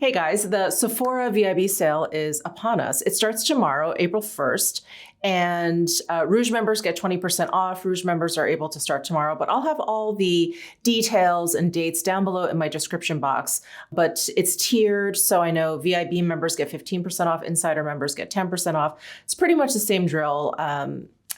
Hey guys, the Sephora VIB sale is upon us. It starts tomorrow, April 1st, and Rouge members get 20% off. Rouge members are able to start tomorrow, but I'll have all the details and dates down below in my description box. But it's tiered, so I know VIB members get 15% off, Insider members get 10% off. It's pretty much the same drill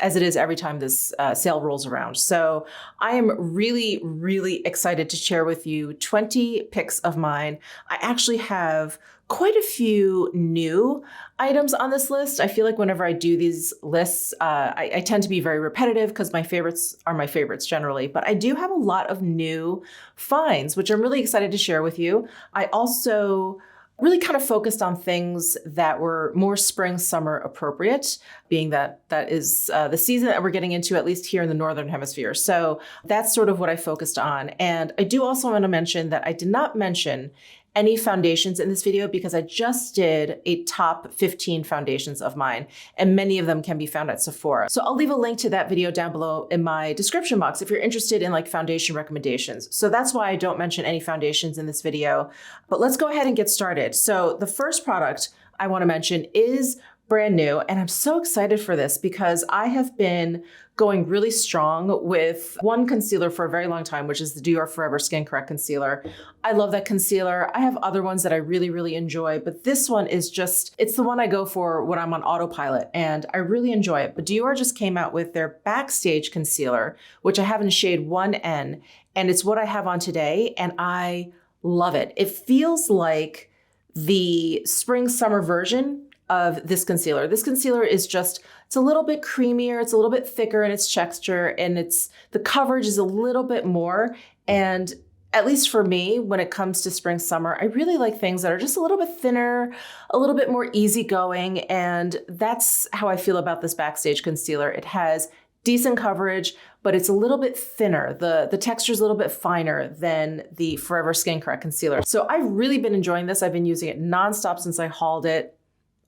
as it is every time this sale rolls around. So I am really, really excited to share with you 20 picks of mine. I actually have quite a few new items on this list. I feel like whenever I do these lists, I tend to be very repetitive because my favorites are my favorites generally, but I do have a lot of new finds, which I'm really excited to share with you. I also really kind of focused on things that were more spring, summer appropriate, being that is the season that we're getting into, at least here in the Northern Hemisphere. So that's sort of what I focused on. And I do also want to mention that I did not mention any foundations in this video because I just did a top 15 foundations of mine, and many of them can be found at Sephora. So I'll leave a link to that video down below in my description box if you're interested in like foundation recommendations. So that's why I don't mention any foundations in this video, but let's go ahead and get started. So the first product I want to mention is brand new, and I'm so excited for this because I have been going really strong with one concealer for a very long time, which is the Dior Forever Skin Correct Concealer. I love that concealer. I have other ones that I really, really enjoy, but this one is just, it's the one I go for when I'm on autopilot, and I really enjoy it. But Dior just came out with their Backstage Concealer, which I have in shade 1N, and it's what I have on today, and I love it. It feels like the spring-summer version of this concealer. This concealer is just, it's a little bit creamier, it's a little bit thicker in its texture, and the coverage is a little bit more. And at least for me, when it comes to spring, summer, I really like things that are just a little bit thinner, a little bit more easygoing. And that's how I feel about this Backstage Concealer. It has decent coverage, but it's a little bit thinner. The texture is a little bit finer than the Forever Skin Correct Concealer. So I've really been enjoying this. I've been using it nonstop since I hauled it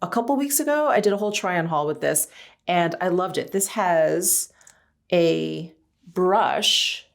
a couple weeks ago. I did a whole try on haul with this and I loved it. This has a brush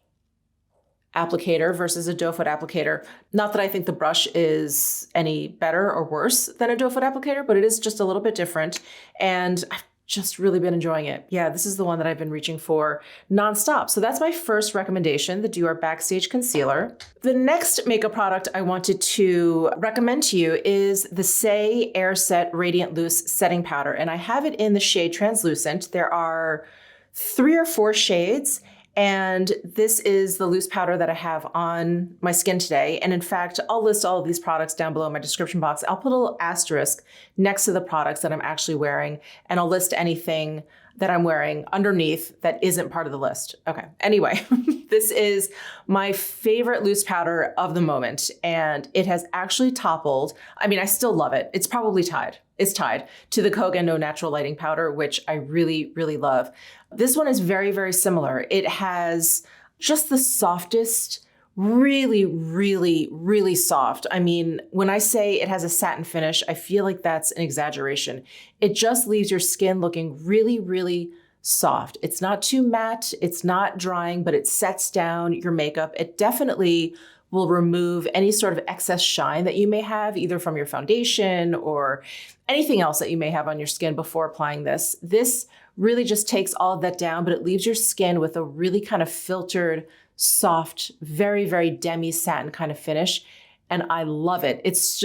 applicator versus a doe foot applicator. Not that I think the brush is any better or worse than a doe foot applicator, but it is just a little bit different. And I've just really been enjoying it. Yeah, this is the one that I've been reaching for nonstop. So that's my first recommendation, the Dior Backstage Concealer. The next makeup product I wanted to recommend to you is the Saie Air Set Radiant Loose Setting Powder. And I have it in the shade Translucent. There are 3 or 4 shades. And this is the loose powder that I have on my skin today. And in fact, I'll list all of these products down below in my description box. I'll put a little asterisk next to the products that I'm actually wearing, and I'll list anything that I'm wearing underneath that isn't part of the list. Okay, anyway, this is my favorite loose powder of the moment, and it has actually toppled. I mean, I still love it. It's probably tied. It's tied to the Kogan No Natural Lighting Powder, which I really, really love. This one is very, very similar. It has just the softest, really, really, really soft. I mean, when I say it has a satin finish, I feel like that's an exaggeration. It just leaves your skin looking really, really soft. It's not too matte, it's not drying, but it sets down your makeup. It definitely will remove any sort of excess shine that you may have, either from your foundation or anything else that you may have on your skin before applying this. This really just takes all of that down, but it leaves your skin with a really kind of filtered, soft, very, very demi satin kind of finish. And I love it. It's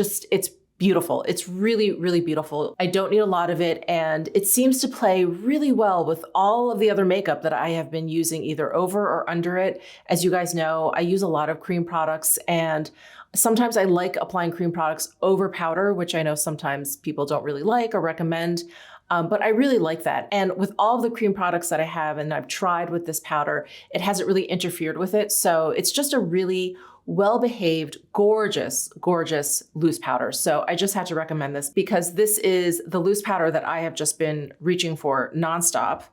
beautiful. It's really, really beautiful. I don't need a lot of it, and it seems to play really well with all of the other makeup that I have been using either over or under it. As you guys know, I use a lot of cream products, and sometimes I like applying cream products over powder, which I know sometimes people don't really like or recommend. But I really like that. And with all of the cream products that I have and I've tried with this powder, it hasn't really interfered with it. So it's just a really well-behaved, gorgeous, gorgeous loose powder. So I just had to recommend this because this is the loose powder that I have just been reaching for nonstop.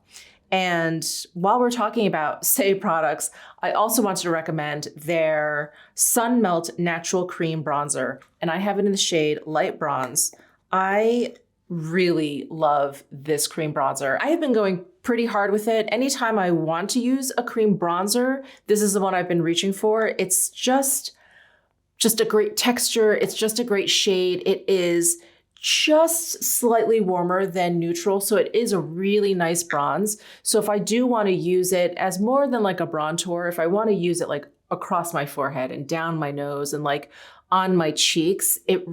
And while we're talking about Saie products, I also wanted to recommend their Sun Melt Natural Cream Bronzer. And I have it in the shade Light Bronze. I really love this cream bronzer. I have been going pretty hard with it. Anytime I want to use a cream bronzer, this is the one I've been reaching for. It's just just a great texture. It's just a great shade. It is just slightly warmer than neutral. So it is a really nice bronze. So if I do want to use it as more than like a bronzer, if I want to use it like across my forehead and down my nose and like on my cheeks, it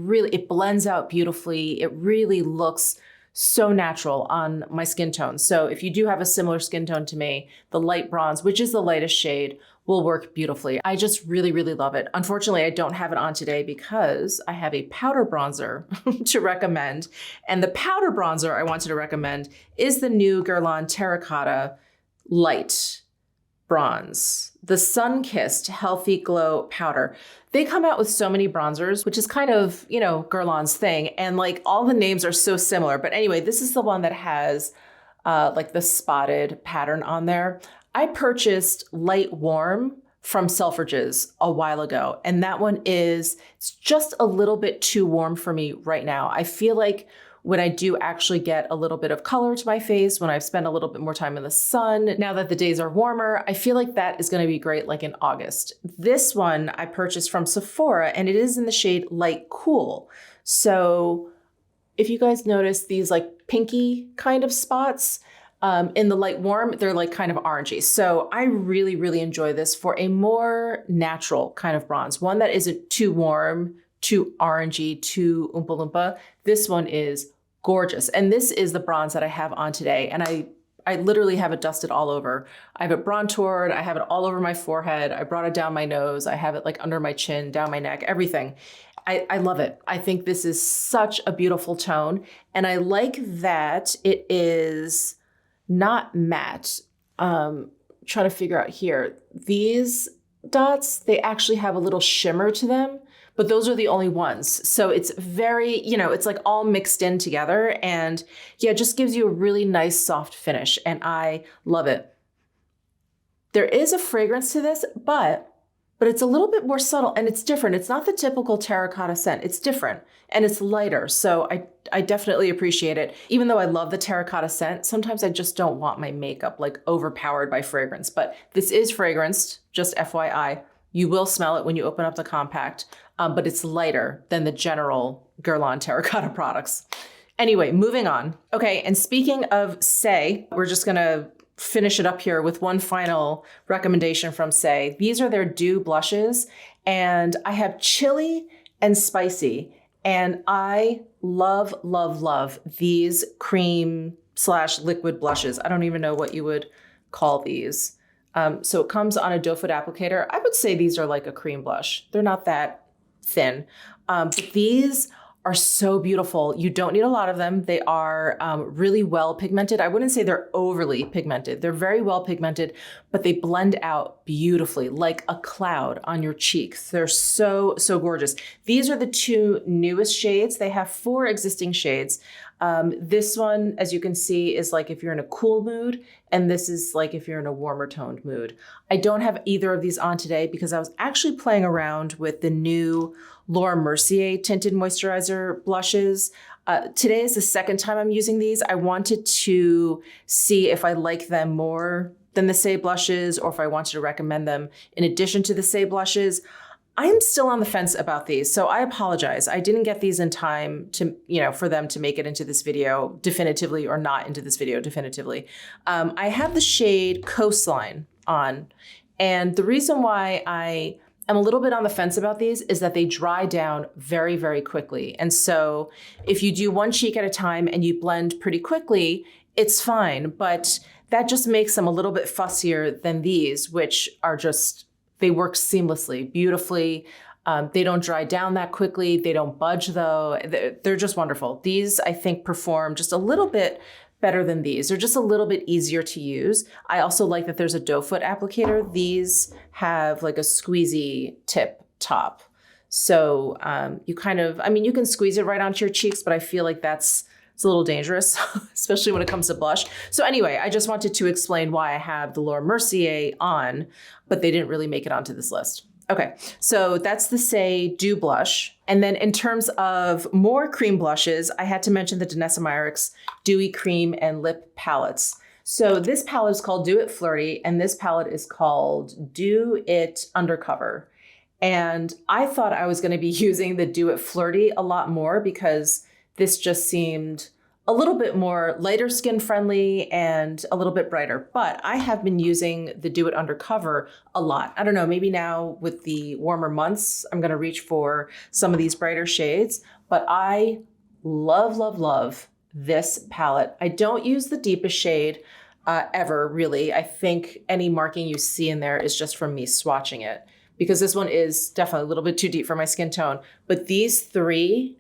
blends out beautifully. It really looks so natural on my skin tone. So if you do have a similar skin tone to me, the light bronze, which is the lightest shade, will work beautifully. I just really, really love it. Unfortunately, I don't have it on today because I have a powder bronzer to recommend. And the powder bronzer I wanted to recommend is the new Guerlain Terracotta Light Bronze, the Sun-Kissed Healthy Glow Powder. They come out with so many bronzers, which is kind of, you know, Guerlain's thing. And like all the names are so similar. But anyway, this is the one that has like the spotted pattern on there. I purchased Light Warm from Selfridges a while ago, and that one it's just a little bit too warm for me right now. I feel like when I do actually get a little bit of color to my face, when I've spent a little bit more time in the sun, now that the days are warmer, I feel like that is going to be great like in August. This one I purchased from Sephora, and it is in the shade Light Cool. So if you guys notice these like pinky kind of spots, in the Light Warm, they're like kind of orangey. So I really, really enjoy this for a more natural kind of bronze, one that isn't too warm, too orangey, too Oompa Loompa. This one is gorgeous. And this is the bronze that I have on today. And I literally have it dusted all over. I have it bronzered. I have it all over my forehead. I brought it down my nose. I have it like under my chin, down my neck, everything. I love it. I think this is such a beautiful tone. And I like that it is not matte. Trying to figure out here. These dots, they actually have a little shimmer to them, but those are the only ones. So it's very, you know, it's like all mixed in together, and yeah, it just gives you a really nice soft finish, and I love it. There is a fragrance to this, but it's a little bit more subtle and it's different. It's not the typical terracotta scent. It's different and it's lighter. So I definitely appreciate it. Even though I love the terracotta scent, sometimes I just don't want my makeup like overpowered by fragrance. But this is fragranced, just FYI. You will smell it when you open up the compact, but it's lighter than the general Guerlain terracotta products. Anyway, moving on. Okay, and speaking of Saie, we're just gonna finish it up here with one final recommendation from Saie. These are their Dew blushes, and I have chili and spicy, and I love, love, love these cream/liquid blushes. I don't even know what you would call these. So it comes on a doe foot applicator. I would say these are like a cream blush. They're not that thin, but these are so beautiful. You don't need a lot of them. They are really well pigmented. I wouldn't say they're overly pigmented. They're very well pigmented, but they blend out beautifully like a cloud on your cheeks. They're so, so gorgeous. These are the two newest shades. They have 4 existing shades. This one, as you can see, is like if you're in a cool mood, and this is like if you're in a warmer toned mood. I don't have either of these on today because I was actually playing around with the new Laura Mercier tinted moisturizer blushes. Today is the second time I'm using these. I wanted to see if I like them more than the Saie blushes or if I wanted to recommend them in addition to the Saie blushes. I'm still on the fence about these, so I apologize. I didn't get these in time to, for them to make it into this video definitively or not into this video definitively. I have the shade Coastline on, and the reason why I am a little bit on the fence about these is that they dry down very, very quickly. And so if you do one cheek at a time and you blend pretty quickly, it's fine, but that just makes them a little bit fussier than these, which are just, they work seamlessly, beautifully. They don't dry down that quickly. They don't budge though. They're just wonderful. These, I think, perform just a little bit better than these. They're just a little bit easier to use. I also like that there's a doe foot applicator. These have like a squeezy tip top. So you kind of, you can squeeze it right onto your cheeks, but I feel like it's a little dangerous, especially when it comes to blush. So anyway, I just wanted to explain why I have the Laura Mercier on, but they didn't really make it onto this list. Okay, so that's the Saie Dew blush. And then in terms of more cream blushes, I had to mention the Danessa Myricks Dewy Cream and Lip Palettes. So this palette is called Do It Flirty, and this palette is called Do It Undercover. And I thought I was going to be using the Do It Flirty a lot more because this just seemed a little bit more lighter skin friendly and a little bit brighter. But I have been using the Do It Undercover a lot. I don't know, maybe now with the warmer months, I'm going to reach for some of these brighter shades. But I love, love, love this palette. I don't use the deepest shade ever, really. I think any marking you see in there is just from me swatching it, because this one is definitely a little bit too deep for my skin tone. But these three,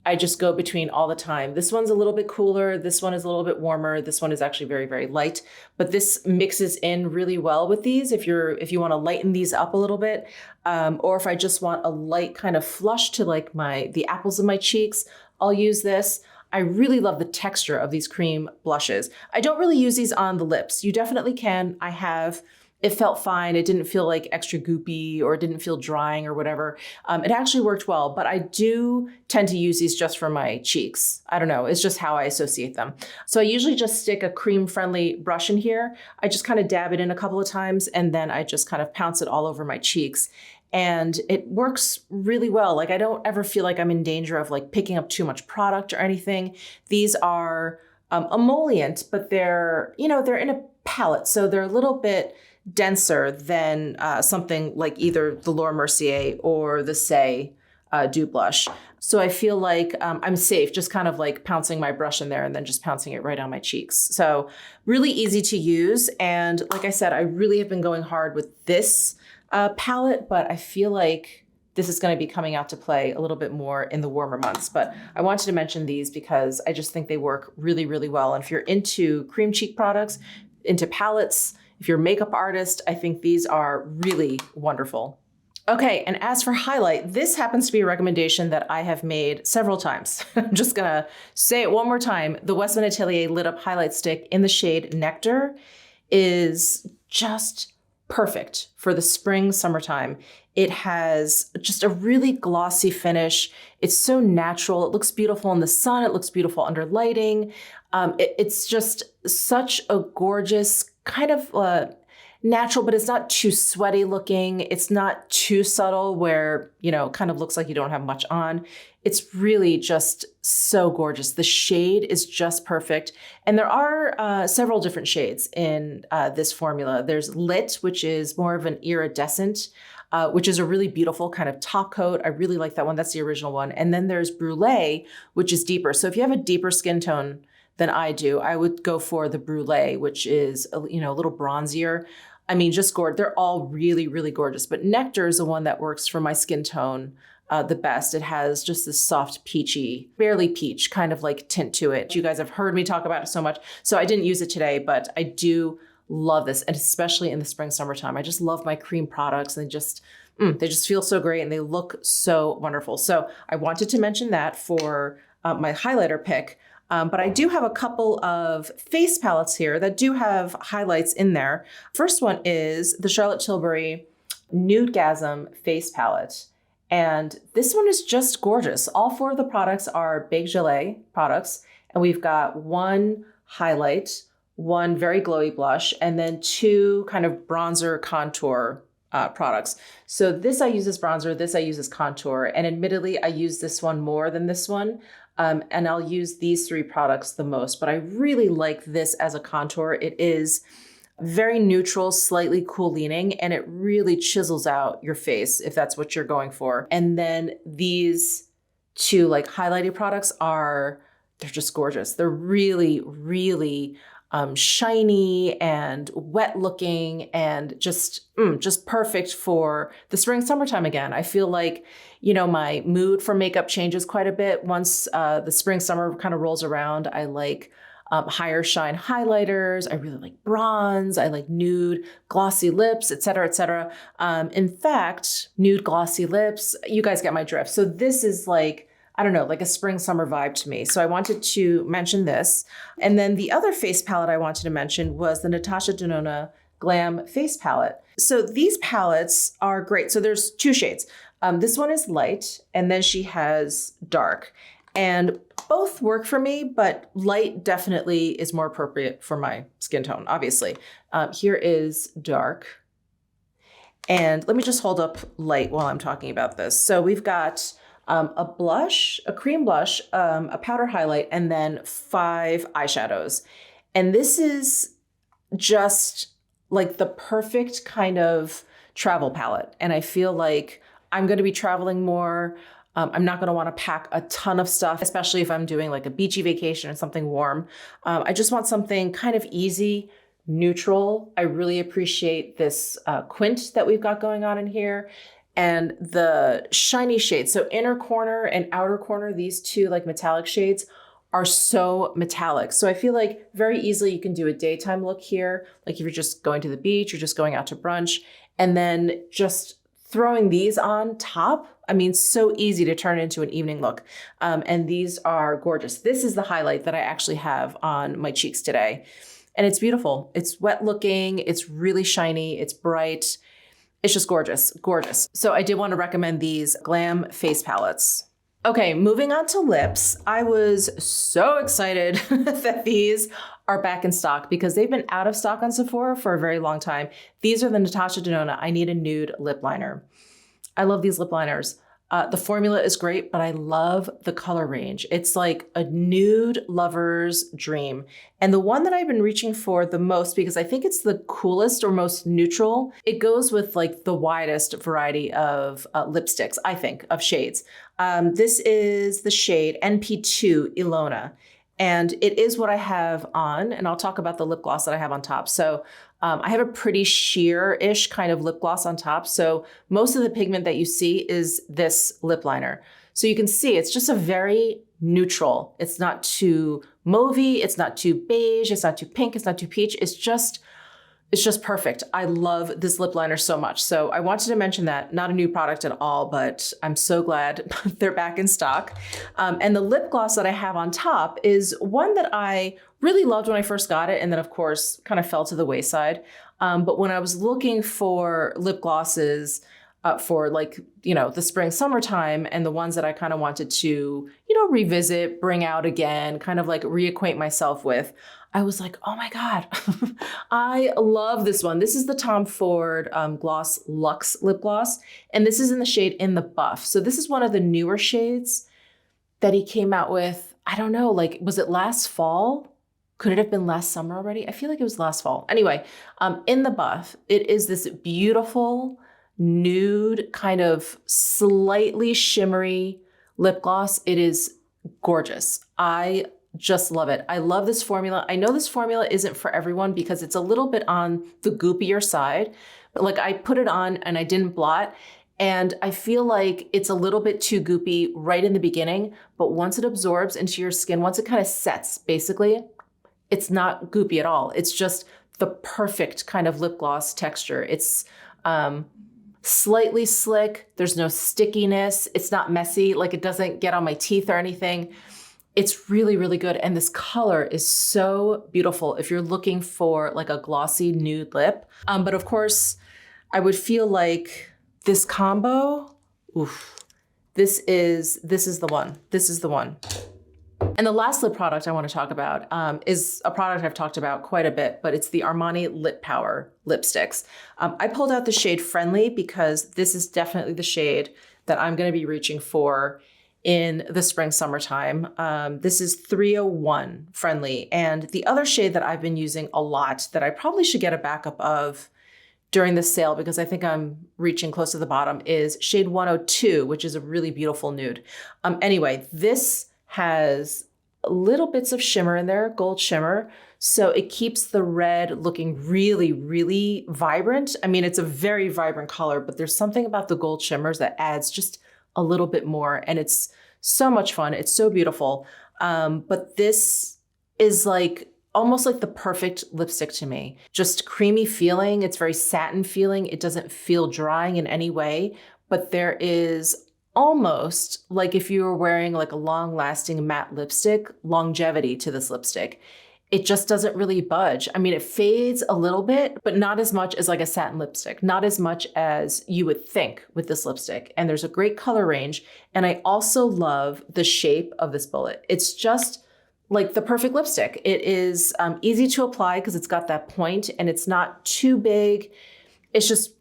I just go between all the time. This one's a little bit cooler. This one is a little bit warmer. This one is actually very, very light, but this mixes in really well with these. If you want to lighten these up a little bit, or if I just want a light kind of flush to like the apples of my cheeks, I'll use this. I really love the texture of these cream blushes. I don't really use these on the lips. You definitely can. I have. It felt fine. It didn't feel like extra goopy or it didn't feel drying or whatever. It actually worked well, but I do tend to use these just for my cheeks. I don't know. It's just how I associate them. So I usually just stick a cream-friendly brush in here. I just kind of dab it in a couple of times and then I just kind of pounce it all over my cheeks. And it works really well. Like I don't ever feel like I'm in danger of like picking up too much product or anything. These are emollient, but they're in a palette. So they're a little bit denser than something like either the Laura Mercier or the Say Dew Blush. So I feel like I'm safe just kind of like pouncing my brush in there and then just pouncing it right on my cheeks. So really easy to use. And like I said, I really have been going hard with this palette, but I feel like this is going to be coming out to play a little bit more in the warmer months. But I wanted to mention these because I just think they work really, really well. And if you're into cream cheek products, into palettes, if you're a makeup artist, I think these are really wonderful. Okay, and as for highlight, this happens to be a recommendation that I have made several times. I'm just gonna say it one more time. The Westman Atelier Lit Up Highlight Stick in the shade Nectar is just perfect for the spring, summertime. It has just a really glossy finish. It's so natural. It looks beautiful in the sun. It looks beautiful under lighting. It's just such a gorgeous kind of natural, but it's not too sweaty looking. It's not too subtle where, kind of looks like you don't have much on. It's really just so gorgeous. The shade is just perfect. And there are several different shades in this formula. There's Lit, which is more of an iridescent, which is a really beautiful kind of top coat. I really like that one. That's the original one. And then there's Brulee, which is deeper. So if you have a deeper skin tone than I do, I would go for the Brulee, which is a little bronzier. I mean, just gorgeous. They're all really, really gorgeous. But Nectar is the one that works for my skin tone the best. It has just this soft peachy, barely peach kind of like tint to it. You guys have heard me talk about it so much. So I didn't use it today, but I do love this. And especially in the spring, summertime, I just love my cream products. And they just feel so great and they look so wonderful. So I wanted to mention that for my highlighter pick. But I do have a couple of face palettes here that do have highlights in there. First one is the Charlotte Tilbury Nudegasm Face Palette. And this one is just gorgeous. All four of the products are Baked Gelée products. And we've got one highlight, one very glowy blush, and then two kind of bronzer contour products. So this I use as bronzer, this I use as contour. And admittedly, I use this one more than this one. And I'll use these three products the most, but I really like this as a contour. It is very neutral, slightly cool leaning, and it really chisels out your face if that's what you're going for. And then these two like highlighting products they're just gorgeous. They're really, really shiny and wet looking and just perfect for the spring, summertime again. I feel like, my mood for makeup changes quite a bit once the spring, summer kind of rolls around. I like higher shine highlighters. I really like bronze. I like nude, glossy lips, et cetera, et cetera. In fact, nude, glossy lips, you guys get my drift. So this is like, I don't know, like a spring, summer vibe to me. So I wanted to mention this. And then the other face palette I wanted to mention was the Natasha Denona Glam Face Palette. So these palettes are great. So there's two shades. This one is light, and then she has dark. And both work for me, but light definitely is more appropriate for my skin tone, obviously. Here is dark. And let me just hold up light while I'm talking about this. So we've got a blush, a cream blush, a powder highlight, and then 5 eyeshadows. And this is just like the perfect kind of travel palette. And I feel like I'm going to be traveling more. I'm not going to want to pack a ton of stuff, especially if I'm doing like a beachy vacation or something warm. I just want something kind of easy, neutral. I really appreciate this quint that we've got going on in here and the shiny shades. So inner corner and outer corner, these two like metallic shades are so metallic. So I feel like very easily you can do a daytime look here. Like if you're just going to the beach, you're just going out to brunch, and then just throwing these on top. I mean, so easy to turn into an evening look. And these are gorgeous. This is the highlight that I actually have on my cheeks today. And it's beautiful. It's wet looking. It's really shiny. It's bright. It's just gorgeous, gorgeous. So I did want to recommend these Glam face palettes. Okay, moving on to lips. I was so excited that these are back in stock because they've been out of stock on Sephora for a very long time. These are the Natasha Denona I Need a Nude lip liner. I love these lip liners. The formula is great, but I love the color range. It's like a nude lover's dream. And the one that I've been reaching for the most, because I think it's the coolest or most neutral, it goes with like the widest variety of lipsticks, I think, of shades. This is the shade NP2 Ilona. And it is what I have on, and I'll talk about the lip gloss that I have on top. So I have a pretty sheer-ish kind of lip gloss on top. So most of the pigment that you see is this lip liner. So you can see it's just a very neutral. It's not too mauvey, it's not too beige, it's not too pink, it's not too peach. It's just perfect. I love this lip liner so much. So I wanted to mention that, not a new product at all, but I'm so glad they're back in stock. And the lip gloss that I have on top is one that I really loved when I first got it. And then of course, kind of fell to the wayside. But when I was looking for lip glosses for like, the spring, summertime, and the ones that I kind of wanted to, revisit, bring out again, kind of like reacquaint myself with, I was like, oh my God, I love this one. This is the Tom Ford Gloss Luxe Lip Gloss, and this is in the shade In the Buff. So this is one of the newer shades that he came out with. I don't know, like, was it last fall? Could it have been last summer already? I feel like it was last fall. Anyway, In the Buff, it is this beautiful nude, kind of slightly shimmery lip gloss. It is gorgeous. I just love it. I love this formula. I know this formula isn't for everyone because it's a little bit on the goopier side, but like I put it on and I didn't blot, and I feel like it's a little bit too goopy right in the beginning, but once it absorbs into your skin, once it kind of sets, basically, it's not goopy at all. It's just the perfect kind of lip gloss texture. It's slightly slick. There's no stickiness. It's not messy. Like it doesn't get on my teeth or anything. It's really, really good. And this color is so beautiful if you're looking for like a glossy nude lip. But of course, I would feel like this combo, oof, this is the one. This is the one. And the last lip product I want to talk about is a product I've talked about quite a bit, but it's the Armani Lip Power lipsticks. I pulled out the shade Friendly because this is definitely the shade that I'm going to be reaching for in the spring, summertime. This is 301 Friendly. And the other shade that I've been using a lot that I probably should get a backup of during the sale because I think I'm reaching close to the bottom is shade 102, which is a really beautiful nude. Anyway, this has little bits of shimmer in there, gold shimmer. So it keeps the red looking really, really vibrant. I mean, it's a very vibrant color, but there's something about the gold shimmers that adds just a little bit more. And it's so much fun. It's so beautiful. But this is like almost like the perfect lipstick to me. Just creamy feeling. It's very satin feeling. It doesn't feel drying in any way, but there is almost like if you were wearing like a long-lasting matte lipstick, longevity to this lipstick. It just doesn't really budge. I mean, it fades a little bit, but not as much as like a satin lipstick, not as much as you would think with this lipstick. And there's a great color range. And I also love the shape of this bullet. It's just like the perfect lipstick. It is easy to apply because it's got that point and it's not too big. It's just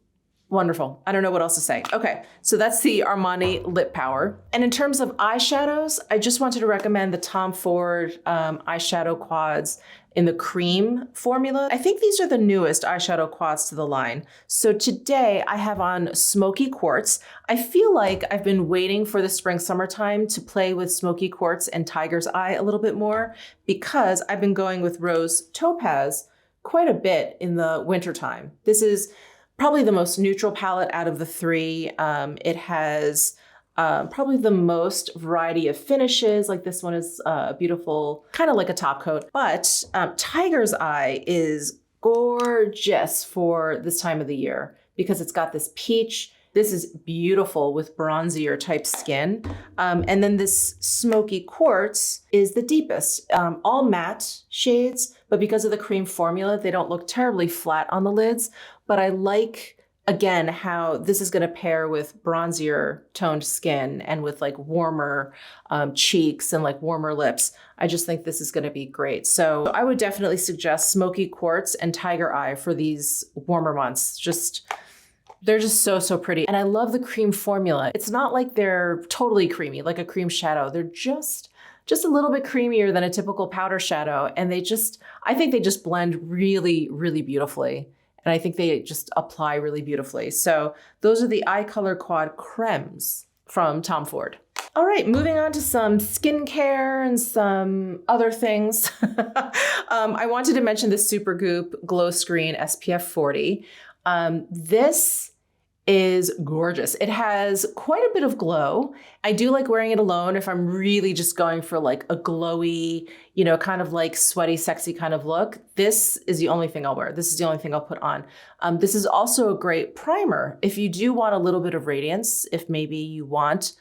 Wonderful. I don't know what else to say. Okay, so that's the Armani Lip Power. And in terms of eyeshadows, I just wanted to recommend the Tom Ford eyeshadow quads in the cream formula. I think these are the newest eyeshadow quads to the line. So today I have on Smoky Quartz. I feel like I've been waiting for the spring summertime to play with Smoky Quartz and Tiger's Eye a little bit more because I've been going with Rose Topaz quite a bit in the wintertime. This is probably the most neutral palette out of the three. It has probably the most variety of finishes. Like this one is beautiful, kind of like a top coat. But Tiger's Eye is gorgeous for this time of the year because it's got this peach. This is beautiful with bronzier type skin. And then this Smoky Quartz is the deepest, all matte shades, but because of the cream formula, they don't look terribly flat on the lids. But I like, again, how this is gonna pair with bronzier toned skin and with like warmer cheeks and like warmer lips. I just think this is gonna be great. So I would definitely suggest Smoky Quartz and Tiger Eye for these warmer months. They're just so pretty. And I love the cream formula. It's not like they're totally creamy, like a cream shadow. They're just a little bit creamier than a typical powder shadow. And I think they just blend really, really beautifully. And I think they just apply really beautifully. So those are the Eye Color Quad Cremes from Tom Ford. All right, moving on to some skincare and some other things. I wanted to mention the Supergoop Glow Screen SPF 40. This is gorgeous. It has quite a bit of glow. I do like wearing it alone if I'm really just going for like a glowy, kind of like sweaty, sexy kind of look. This is the only thing I'll wear. This is the only thing I'll put on. This is also a great primer. If you do want a little bit of radiance, if maybe you want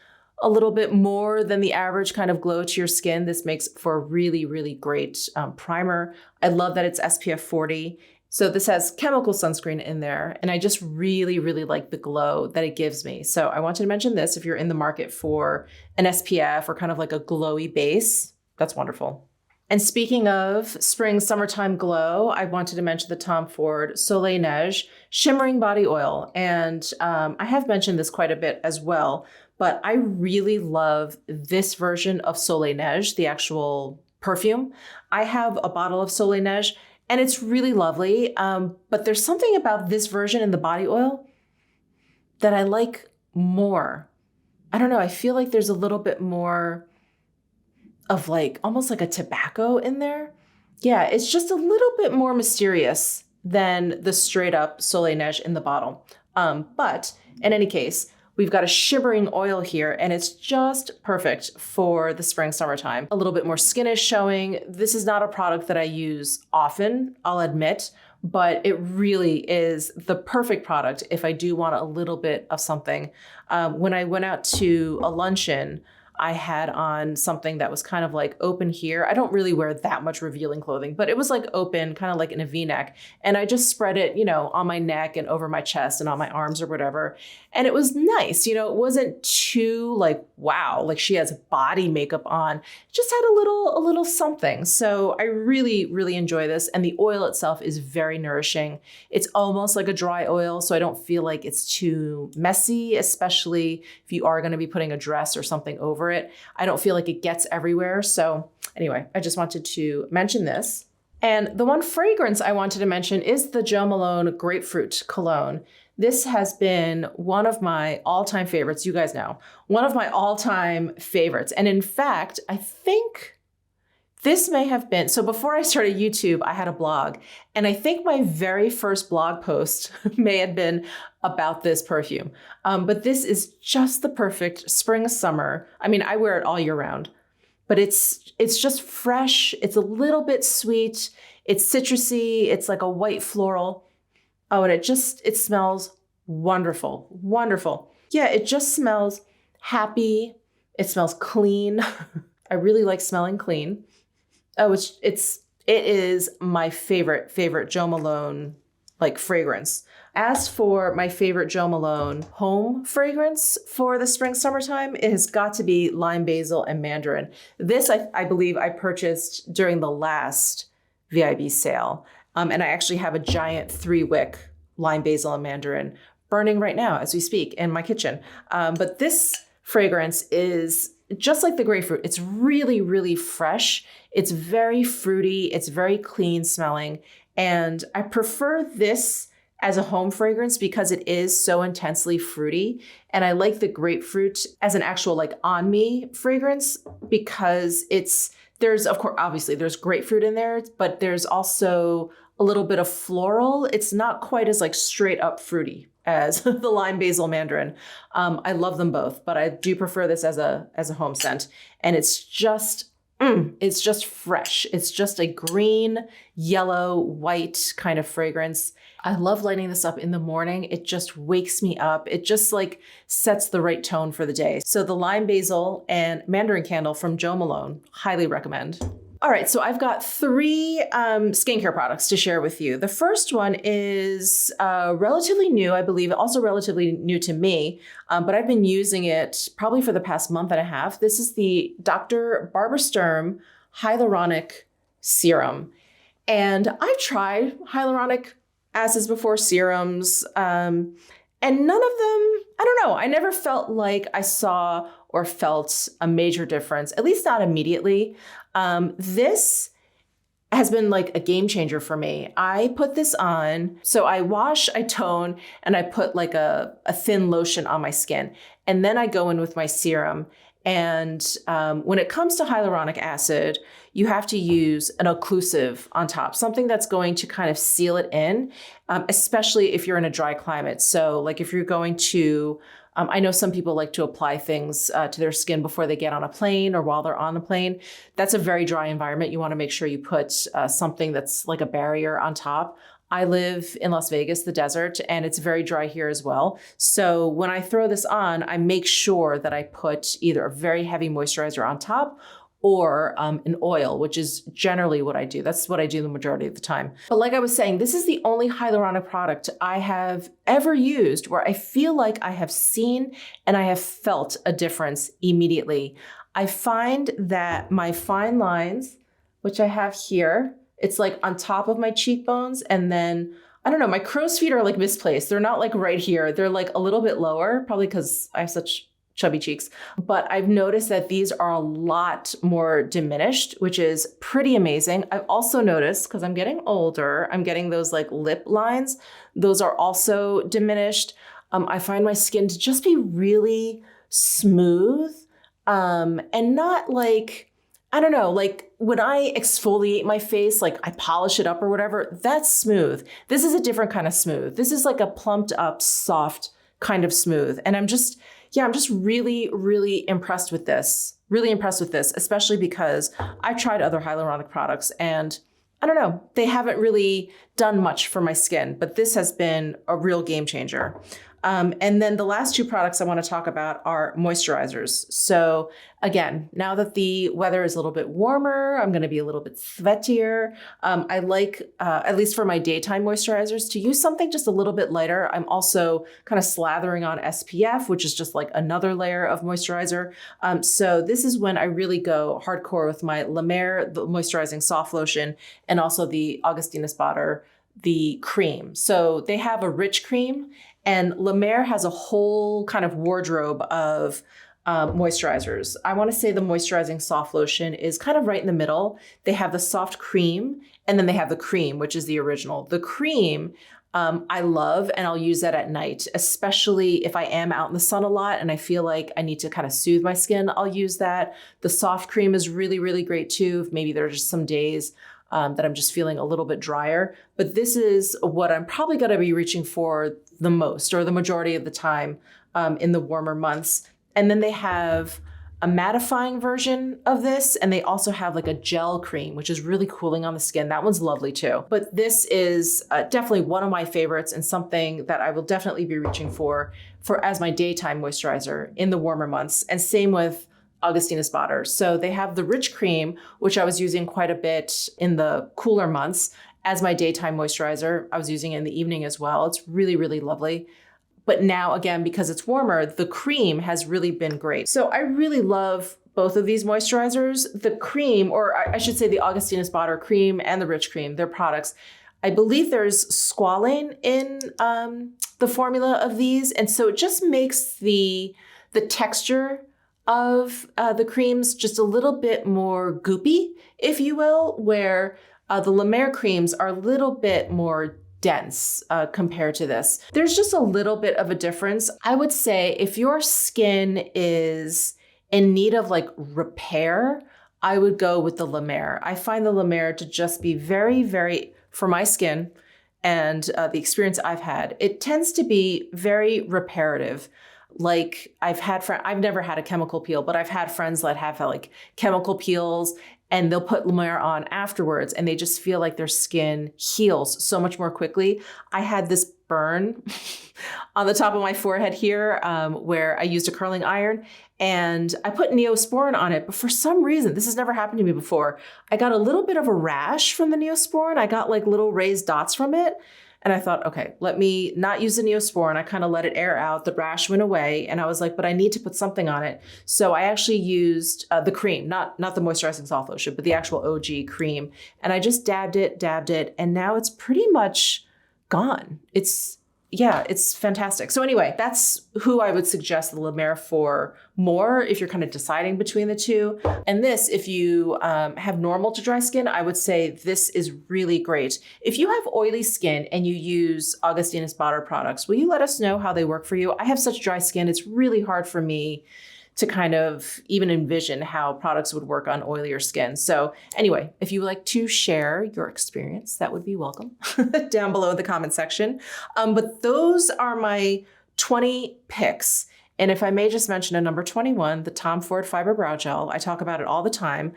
a little bit more than the average kind of glow to your skin, this makes for a really, really great primer. I love that it's SPF 40. So this has chemical sunscreen in there, and I just really, really like the glow that it gives me. So I wanted to mention this if you're in the market for an SPF or kind of like a glowy base, that's wonderful. And speaking of spring, summertime glow, I wanted to mention the Tom Ford Soleil Neige Shimmering Body Oil. And I have mentioned this quite a bit as well, but I really love this version of Soleil Neige, the actual perfume. I have a bottle of Soleil Neige, and it's really lovely, but there's something about this version in the body oil that I like more. I don't know, I feel like there's a little bit more of like, almost like a tobacco in there. Yeah, it's just a little bit more mysterious than the straight up Soleil Neige in the bottle. But in any case, we've got a shimmering oil here, and it's just perfect for the spring, summertime. A little bit more skin is showing. This is not a product that I use often, I'll admit, but it really is the perfect product if I do want a little bit of something. When I went out to a luncheon, I had on something that was kind of like open here. I don't really wear that much revealing clothing, but it was like open, kind of like in a V-neck. And I just spread it, on my neck and over my chest and on my arms or whatever. And it was nice, it wasn't too like, wow, like she has body makeup on. It just had a little something. So I really, really enjoy this. And the oil itself is very nourishing. It's almost like a dry oil, so I don't feel like it's too messy, especially if you are going to be putting a dress or something over it. I don't feel like it gets everywhere. So anyway, I just wanted to mention this. And the one fragrance I wanted to mention is the Jo Malone Grapefruit Cologne. This has been one of my all-time favorites. You guys know, one of my all-time favorites. And in fact, I think this may have been, so before I started YouTube, I had a blog, and I think my very first blog post may have been about this perfume. But this is just the perfect spring, summer. I mean, I wear it all year round, but it's just fresh. It's a little bit sweet. It's citrusy. It's like a white floral. Oh, and it smells wonderful, wonderful. Yeah, it just smells happy. It smells clean. I really like smelling clean. Oh, it is my favorite Jo Malone like fragrance. As for my favorite Jo Malone home fragrance for the spring, summertime, it has got to be lime basil and mandarin. This I believe I purchased during the last VIB sale. And I actually have a giant 3-wick lime basil and mandarin burning right now as we speak in my kitchen. But this fragrance is just like the grapefruit. It's really, really fresh. It's very fruity. It's very clean smelling. And I prefer this as a home fragrance because it is so intensely fruity. And I like the grapefruit as an actual like on me fragrance because there's of course, obviously there's grapefruit in there, but there's also a little bit of floral. It's not quite as like straight up fruity as the lime basil mandarin. I love them both, but I do prefer this as a home scent. And it's just fresh. It's just a green, yellow, white kind of fragrance. I love lighting this up in the morning. It just wakes me up. It just like sets the right tone for the day. So the lime basil and mandarin candle from Jo Malone, highly recommend. All right, so I've got 3 skincare products to share with you. The first one is relatively new, I believe, also relatively new to me, but I've been using it probably for the past month and a half. This is the Dr. Barbara Sturm Hyaluronic Serum. And I've tried hyaluronic acids before, serums, and none of them, I don't know, I never felt like I saw or felt a major difference, at least not immediately. This has been like a game changer for me. I put this on, so I wash, I tone, and I put like a thin lotion on my skin. And then I go in with my serum. And when it comes to hyaluronic acid, you have to use an occlusive on top, something that's going to kind of seal it in, especially if you're in a dry climate. So like if you're going to, I know some people like to apply things to their skin before they get on a plane or while they're on the plane. That's a very dry environment. You want to make sure you put something that's like a barrier on top. I live in Las Vegas, the desert, and it's very dry here as well. So when I throw this on, I make sure that I put either a very heavy moisturizer on top or an oil, which is generally what I do. That's what I do the majority of the time. But like I was saying, this is the only hyaluronic product I have ever used where I feel like I have seen and I have felt a difference immediately. I find that my fine lines, which I have here, it's like on top of my cheekbones, and then, I don't know, my crow's feet are like misplaced. They're not like right here. They're like a little bit lower, probably because I have such chubby cheeks. But I've noticed that these are a lot more diminished, which is pretty amazing. I've also noticed, because I'm getting older, I'm getting those like lip lines. Those are also diminished. I find my skin to just be really smooth and not like, I don't know, like when I exfoliate my face, like I polish it up or whatever, that's smooth. This is a different kind of smooth. This is like a plumped up, soft kind of smooth. And I'm just really, really impressed with this. Really impressed with this, especially because I've tried other hyaluronic products and I don't know, they haven't really done much for my skin, but this has been a real game changer. And then the last 2 products I want to talk about are moisturizers. So again, now that the weather is a little bit warmer, I'm going to be a little bit sweatier. I like, at least for my daytime moisturizers, to use something just a little bit lighter. I'm also kind of slathering on SPF, which is just like another layer of moisturizer. So this is when I really go hardcore with my La Mer, the moisturizing soft lotion, and also the Augustinus Bader, the cream. So they have a rich cream, and La Mer has a whole kind of wardrobe of moisturizers. I want to say the moisturizing soft lotion is kind of right in the middle. They have the soft cream, and then they have the cream, which is the original. The cream, I love, and I'll use that at night, especially if I am out in the sun a lot and I feel like I need to kind of soothe my skin, I'll use that. The soft cream is really, really great too. If maybe there are just some days that I'm just feeling a little bit drier. But this is what I'm probably going to be reaching for the most, or the majority of the time in the warmer months. And then they have a mattifying version of this, and they also have like a gel cream, which is really cooling on the skin. That one's lovely too. But this is definitely one of my favorites and something that I will definitely be reaching for as my daytime moisturizer in the warmer months. And same with Augustinus Bader. So they have the rich cream, which I was using quite a bit in the cooler months as my daytime moisturizer. I was using it in the evening as well. It's really, really lovely. But now, again, because it's warmer, the cream has really been great. So I really love both of these moisturizers. The cream, or I should say the Augustinus Bader cream and the rich cream, their products, I believe there's squalane in the formula of these. And so it just makes the texture of the creams just a little bit more goopy, if you will, where the La Mer creams are a little bit more dense compared to this. There's just a little bit of a difference. I would say if your skin is in need of like repair, I would go with the La Mer. I find the La Mer to just be very, very, for my skin and the experience I've had, it tends to be very reparative. Like I've never had a chemical peel, but I've had friends that have like chemical peels and they'll put La Mer on afterwards and they just feel like their skin heals so much more quickly. I had this burn on the top of my forehead here where I used a curling iron and I put Neosporin on it. But for some reason, this has never happened to me before, I got a little bit of a rash from the Neosporin. I got like little raised dots from it. And I thought, okay, let me not use the Neosporin. I kind of let it air out. The rash went away. And I was like, but I need to put something on it. So I actually used the cream, not the moisturizing soft lotion, but the actual OG cream. And I just dabbed it. And now it's pretty much gone. It's fantastic. So anyway, that's who I would suggest the La Mer for more if you're kind of deciding between the two. And this, if you have normal to dry skin, I would say this is really great. If you have oily skin and you use Augustinus Bader products, will you let us know how they work for you? I have such dry skin. It's really hard for me to kind of even envision how products would work on oilier skin. So anyway, if you would like to share your experience, that would be welcome down below in the comment section. But those are my 20 picks. And if I may just mention a number 21, the Tom Ford Fiber Brow Gel. I talk about it all the time,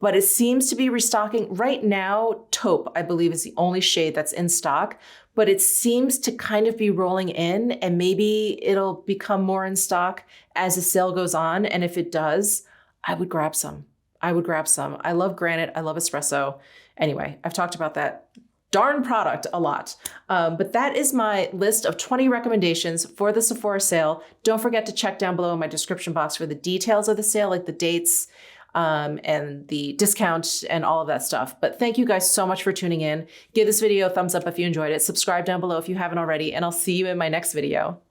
but it seems to be restocking. Right now, taupe, I believe, is the only shade that's in stock, but it seems to kind of be rolling in and maybe it'll become more in stock as the sale goes on. And if it does, I would grab some. I love Granite. I love espresso. Anyway, I've talked about that darn product a lot. But that is my list of 20 recommendations for the Sephora sale. Don't forget to check down below in my description box for the details of the sale, like the dates, and the discount and all of that stuff. But thank you guys so much for tuning in. Give this video a thumbs up if you enjoyed it. Subscribe down below if you haven't already, and I'll see you in my next video.